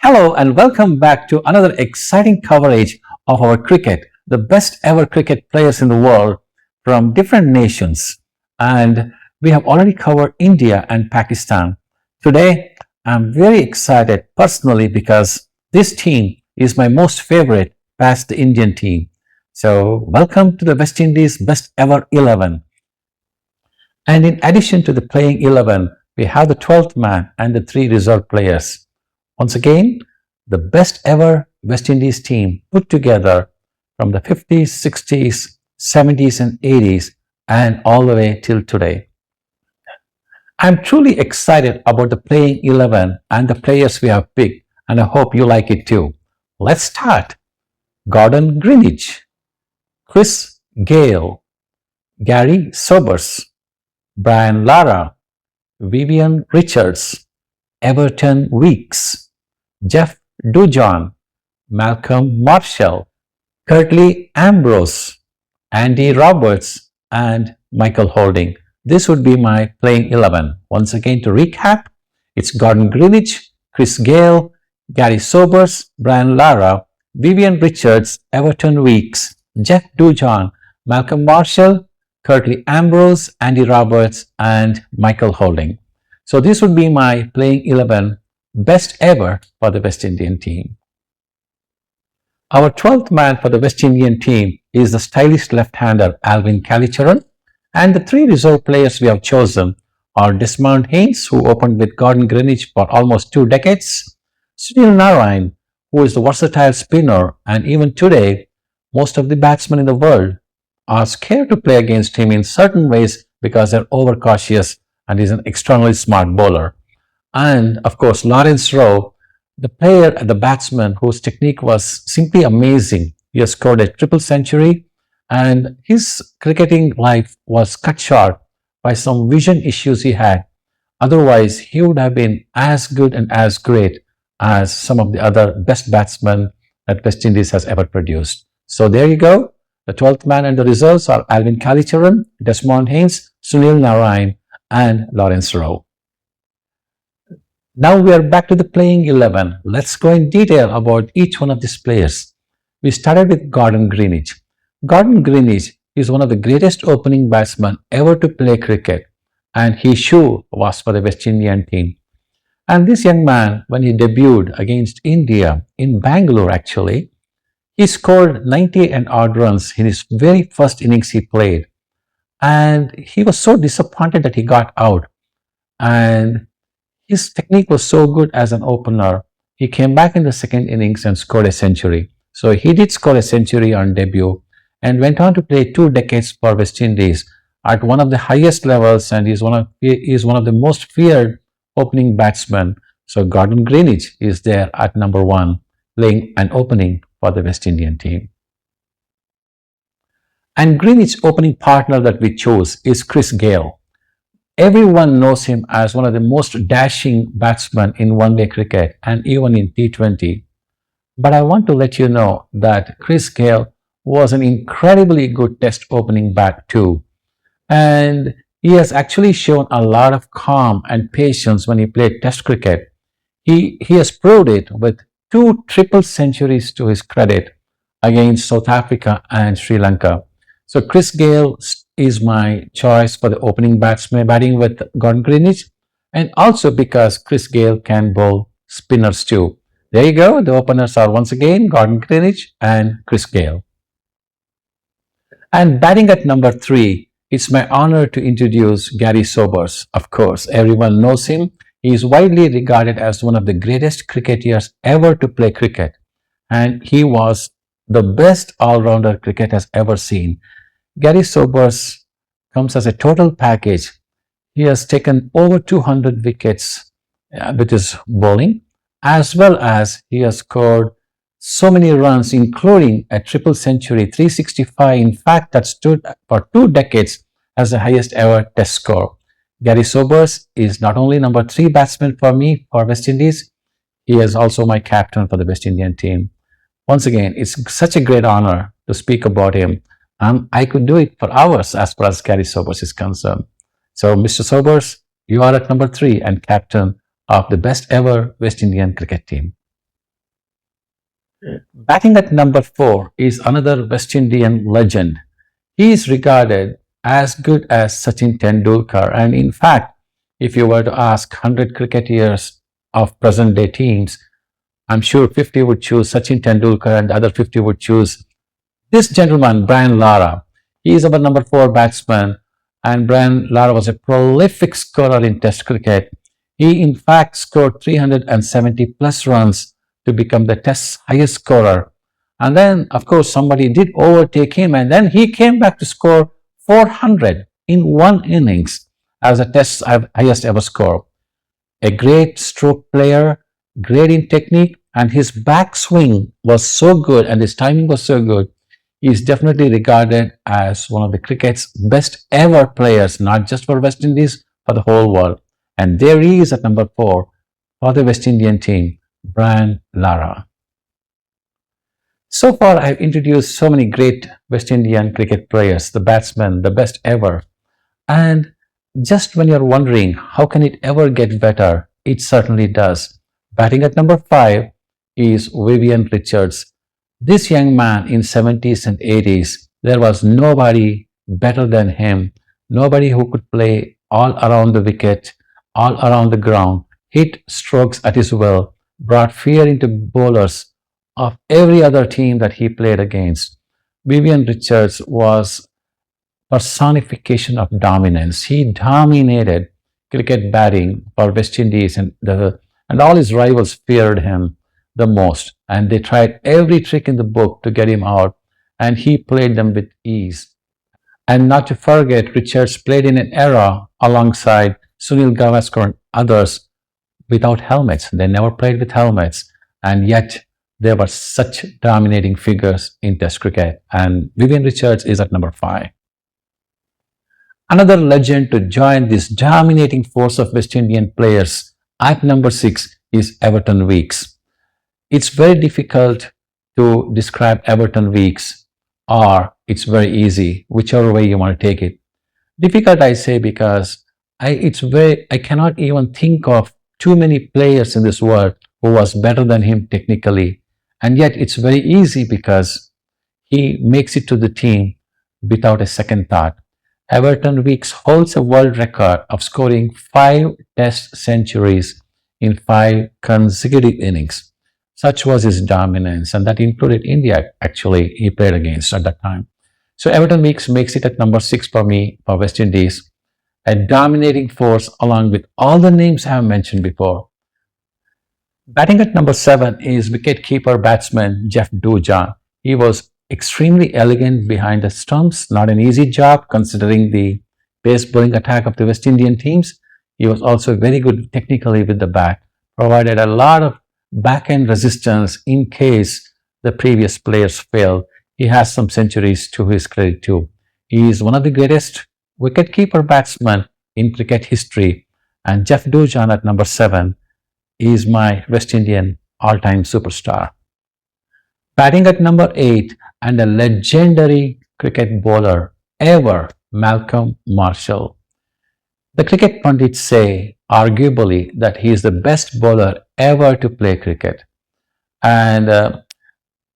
Hello and welcome back to another exciting coverage of our cricket, the best ever cricket players in the world from different nations. And we have already covered India and Pakistan. Today, I'm very excited personally because this team is my most favorite past the Indian team. So, welcome to the West Indies best ever 11. And in addition to the playing 11, we have the 12th man and the three reserve players. Once again, the best ever West Indies team put together from the 50s, 60s, 70s, and 80s, and all the way till today. I'm truly excited about the playing 11 and the players we have picked, and I hope you like it too. Let's start. Gordon Greenidge, Chris Gale, Gary Sobers, Brian Lara, Vivian Richards, Everton Weeks, Jeff Dujon, Malcolm Marshall, Curtly Ambrose, Andy Roberts, and Michael Holding. This would be my playing 11. Once again, to recap, it's Gordon Greenidge, Chris Gale, Gary Sobers, Brian Lara, Vivian Richards, Everton Weeks, Jeff Dujon, Malcolm Marshall, Curtly Ambrose, Andy Roberts, and Michael Holding. So this would be my playing 11 best ever for the West Indian team. Our 12th man for the West Indian team is the stylish left-hander Alvin Kallicharran, and the three reserve players we have chosen are Desmond Haynes, who opened with Gordon Greenidge for almost 2 decades, Sunil Narine, who is the versatile spinner, and even today, most of the batsmen in the world are scared to play against him in certain ways because they're overcautious and he's an extremely smart bowler. And of course, Lawrence Rowe, the player and the batsman whose technique was simply amazing. He has scored a triple century and his cricketing life was cut short by some vision issues he had. Otherwise, he would have been as good and as great as some of the other best batsmen that West Indies has ever produced. So there you go. The 12th man and the reserves are Alvin Kallicharran, Desmond Haynes, Sunil Narine, and Lawrence Rowe. Now we are back to the playing 11. Let's go in detail about each one of these players. We started with Gordon Greenidge. Gordon Greenidge is one of the greatest opening batsmen ever to play cricket, and he sure was for the West Indian team. And this young man, when he debuted against India in Bangalore actually, he scored 90 and odd runs in his very first innings he played. And he was so disappointed that he got out. And his technique was so good as an opener. He came back in the second innings and scored a century. So he did score a century on debut and went on to play 2 decades for West Indies at one of the highest levels, and he is one of the most feared opening batsmen. So Gordon Greenidge is there at number 1, playing an opening for the West Indian team. And Greenidge's opening partner that we chose is Chris Gale. Everyone knows him as one of the most dashing batsmen in one-day cricket and even in T20. But I want to let you know that Chris Gale was an incredibly good test opening bat too. And he has actually shown a lot of calm and patience when he played test cricket. He has proved it with 2 triple centuries to his credit against South Africa and Sri Lanka. So Chris Gale is my choice for the opening batsman, batting with Gordon Greenidge, and also because Chris Gale can bowl spinners too. There you go. The openers are once again Gordon Greenidge and Chris Gale. And batting at number 3, it's my honor to introduce Gary Sobers. Of course, everyone knows him. He is widely regarded as one of the greatest cricketers ever to play cricket, and he was the best all-rounder cricket has ever seen. Gary Sobers comes as a total package. He has taken over 200 wickets with his bowling, as well as he has scored so many runs, including a triple century, 365. In fact, that stood for 2 decades as the highest ever test score. Gary Sobers is not only number 3 batsman for me for West Indies, he is also my captain for the West Indian team. Once again, it's such a great honor to speak about him. I could do it for hours as far as Gary Sobers is concerned. So, Mr. Sobers, you are at number 3 and captain of the best ever West Indian cricket team. Batting at number 4 is another West Indian legend. He is regarded as good as Sachin Tendulkar, and in fact, if you were to ask 100 cricketers of present day teams, I'm sure 50 would choose Sachin Tendulkar and the other 50 would choose this gentleman, Brian Lara. He is our number 4 batsman, and Brian Lara was a prolific scorer in Test cricket. He, in fact, scored 370 plus runs to become the Test's highest scorer. And then, of course, somebody did overtake him, and then he came back to score 400 in one innings as the Test's highest ever score. A great stroke player, great in technique, and his backswing was so good and his timing was so good. He is definitely regarded as one of the cricket's best ever players, not just for West Indies, for the whole world. And there he is at number 4 for the West Indian team, Brian Lara. So far, I've introduced so many great West Indian cricket players, the batsmen, the best ever. And just when you're wondering how can it ever get better, it certainly does. Batting at number 5 is Vivian Richards. This young man in 70s and 80s, there was nobody better than him, nobody who could play all around the wicket, all around the ground, hit strokes at his will, brought fear into bowlers of every other team that he played against. Vivian Richards was personification of dominance. He dominated cricket batting for West Indies, and all his rivals feared him the most, and they tried every trick in the book to get him out, and he played them with ease. And not to forget, Richards played in an era alongside Sunil Gavaskar and others without helmets. They never played with helmets, and yet they were such dominating figures in Test cricket. And Vivian Richards is at number 5. Another legend to join this dominating force of West Indian players at number 6 is Everton Weekes. It's very difficult to describe Everton Weekes, or it's very easy, whichever way you want to take it. Difficult, I say, because I cannot even think of too many players in this world who was better than him technically, and yet it's very easy because he makes it to the team without a second thought. Everton Weekes holds a world record of scoring 5 Test centuries in 5 consecutive innings. Such was his dominance, and that included India, actually, he played against at that time. So Everton Weekes makes it at number 6 for me for West Indies, a dominating force along with all the names I have mentioned before. Batting at number 7 is wicket-keeper batsman Jeff Dujan. He was extremely elegant behind the stumps, not an easy job considering the pace bowling attack of the West Indian teams. He was also very good technically with the bat, provided a lot of back-end resistance in case the previous players failed. He has some centuries to his credit too. He is one of the greatest wicket-keeper batsmen in cricket history, and Jeff Dujan at number 7 is my West Indian all-time superstar. Batting at number 8 and a legendary cricket bowler ever, Malcolm Marshall. The cricket pundits say, arguably, that he is the best bowler ever to play cricket. And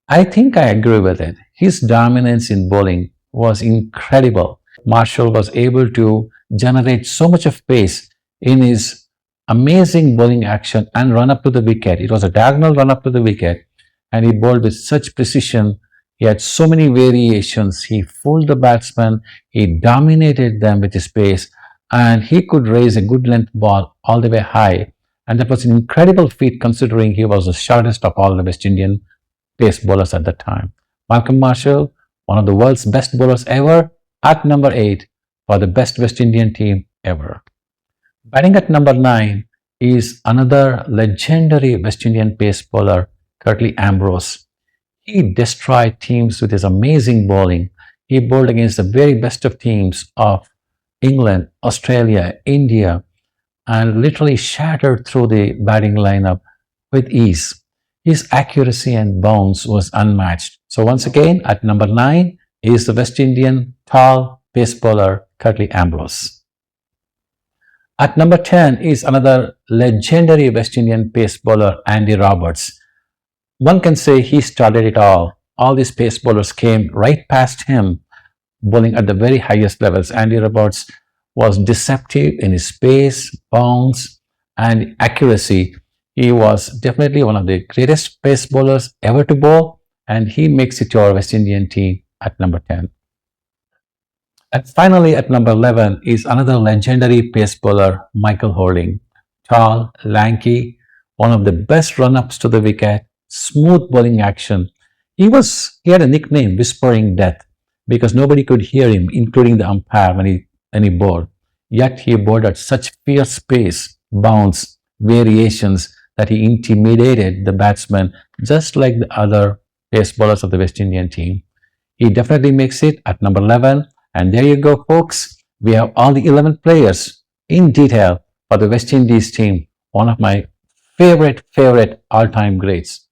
I think I agree with it. His dominance in bowling was incredible. Marshall was able to generate so much of pace in his amazing bowling action and run up to the wicket. It was a diagonal run up to the wicket, and he bowled with such precision. He had so many variations. He fooled the batsman, he dominated them with his pace, and he could raise a good length ball all the way high. And that was an incredible feat considering he was the shortest of all the West Indian pace bowlers at that time. Malcolm Marshall, one of the world's best bowlers ever, at number 8 for the best West Indian team ever. Batting at number 9 is another legendary West Indian pace bowler, Curtly Ambrose. He destroyed teams with his amazing bowling. He bowled against the very best of teams of England, Australia, India, and literally shattered through the batting lineup with ease. His accuracy and bounce was unmatched. So once again, at number 9 is the West Indian tall pace bowler, Curtly Ambrose. At number 10 is another legendary West Indian pace bowler, Andy Roberts. One can say he started it all. All these pace bowlers came right past him, bowling at the very highest levels. Andy Roberts was deceptive in his pace, bounce, and accuracy. He was definitely one of the greatest pace bowlers ever to bowl, and he makes it to our West Indian team at number 10. And finally, at number 11 is another legendary pace bowler, Michael Holding. Tall, lanky, one of the best run-ups to the wicket, smooth bowling action. He had a nickname, Whispering Death, because nobody could hear him, including the umpire when he bowled. Yet he bowled at such fierce pace, bounce, variations that he intimidated the batsman, just like the other pace bowlers of the West Indian team. He definitely makes it at number 11. And there you go, folks. We have all the 11 players in detail for the West Indies team, one of my favorite all-time greats.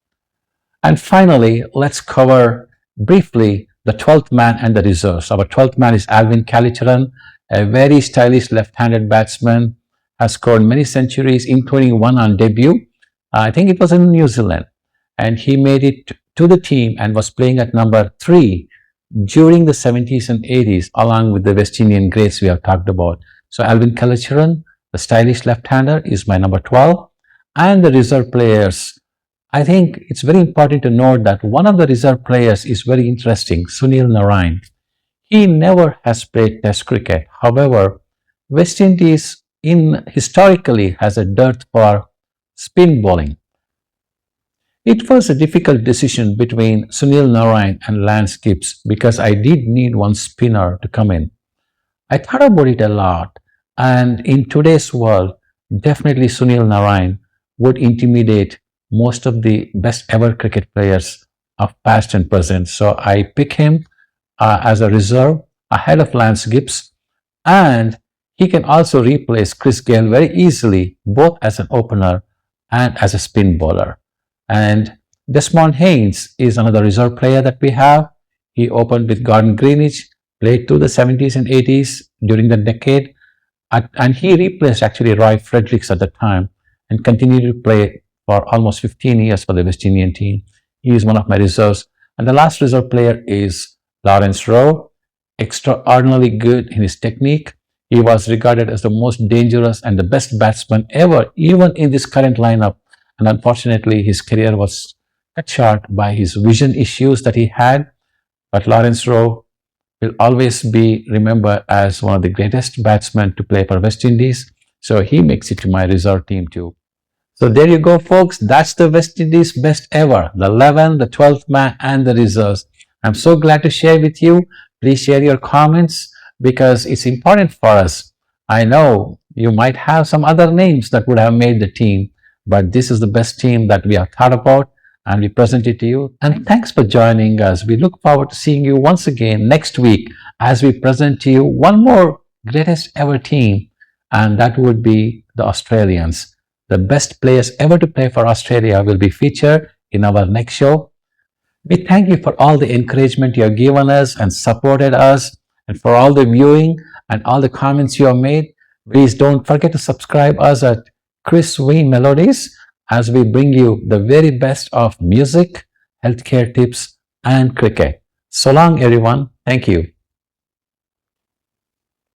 And finally, let's cover briefly the 12th man and the reserves. Our 12th man is Alvin Kalicharan, a very stylish left-handed batsman, has scored many centuries, including one on debut. I think it was in New Zealand. And he made it to the team and was playing at number 3 during the 70s and 80s, along with the West Indian greats we have talked about. So Alvin Kalicharan, the stylish left-hander, is my number 12. And the reserve players, I think it's very important to note that one of the reserve players is very interesting, Sunil Narine. He never has played Test cricket. However, West Indies historically has a dearth for spin bowling. It was a difficult decision between Sunil Narine and Lance Gibbs because I did need one spinner to come in. I thought about it a lot, and in today's world, definitely Sunil Narine would intimidate most of the best ever cricket players of past and present. So I pick him as a reserve ahead of Lance Gibbs, and he can also replace Chris Gayle very easily, both as an opener and as a spin bowler. And Desmond Haynes is another reserve player that we have. He opened with Gordon Greenidge, played through the 70s and 80s during the decade, and he replaced actually Roy Fredericks at the time and continued to play for almost 15 years for the West Indian team. He is one of my reserves. And the last reserve player is Lawrence Rowe, extraordinarily good in his technique. He was regarded as the most dangerous and the best batsman ever, even in this current lineup. And unfortunately, his career was cut short by his vision issues that he had. But Lawrence Rowe will always be remembered as one of the greatest batsmen to play for West Indies. So he makes it to my reserve team too. So there you go, folks. That's the West Indies best ever. The 11, the 12th man, and the reserves. I'm so glad to share with you. Please share your comments because it's important for us. I know you might have some other names that would have made the team, but this is the best team that we have thought about and we present it to you. And thanks for joining us. We look forward to seeing you once again next week as we present to you one more greatest ever team, and that would be the Australians. The best players ever to play for Australia will be featured in our next show. We thank you for all the encouragement you have given us and supported us, and for all the viewing and all the comments you have made. Please don't forget to subscribe us at KrisViMelodies as we bring you the very best of music, healthcare tips, and cricket. So long, everyone. Thank you.